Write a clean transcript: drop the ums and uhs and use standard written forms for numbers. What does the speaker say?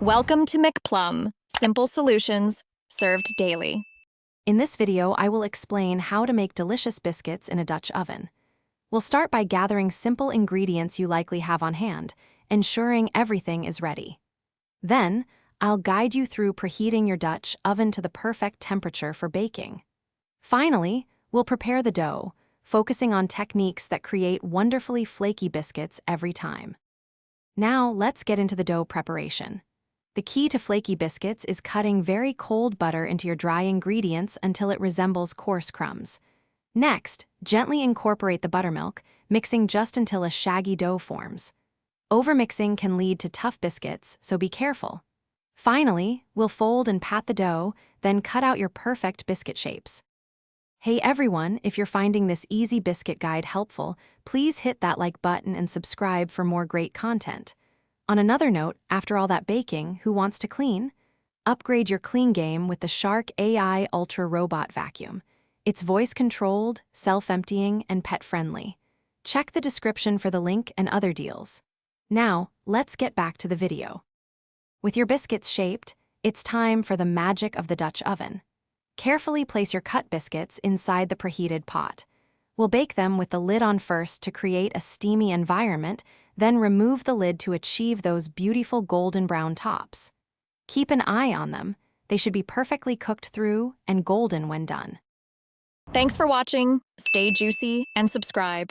Welcome to McPlum, simple solutions served daily. In this video, I will explain how to make delicious biscuits in a Dutch oven. We'll start by gathering simple ingredients you likely have on hand, ensuring everything is ready. Then, I'll guide you through preheating your Dutch oven to the perfect temperature for baking. Finally, we'll prepare the dough, focusing on techniques that create wonderfully flaky biscuits every time. Now, let's get into the dough preparation. The key to flaky biscuits is cutting very cold butter into your dry ingredients until it resembles coarse crumbs. Next, gently incorporate the buttermilk, mixing just until a shaggy dough forms. Overmixing can lead to tough biscuits, so be careful. Finally, we'll fold and pat the dough, then cut out your perfect biscuit shapes. Hey everyone, if you're finding this easy biscuit guide helpful, please hit that like button and subscribe for more great content. On another note, after all that baking, who wants to clean? Upgrade your clean game with the Shark AI Ultra Robot Vacuum. It's voice-controlled, self-emptying, and pet-friendly. Check the description for the link and other deals. Now, let's get back to the video. With your biscuits shaped, it's time for the magic of the Dutch oven. Carefully place your cut biscuits inside the preheated pot. We'll bake them with the lid on first to create a steamy environment, then remove the lid to achieve those beautiful golden brown tops. Keep an eye on them. They should be perfectly cooked through and golden when done. Thanks for watching. Stay juicy and subscribe.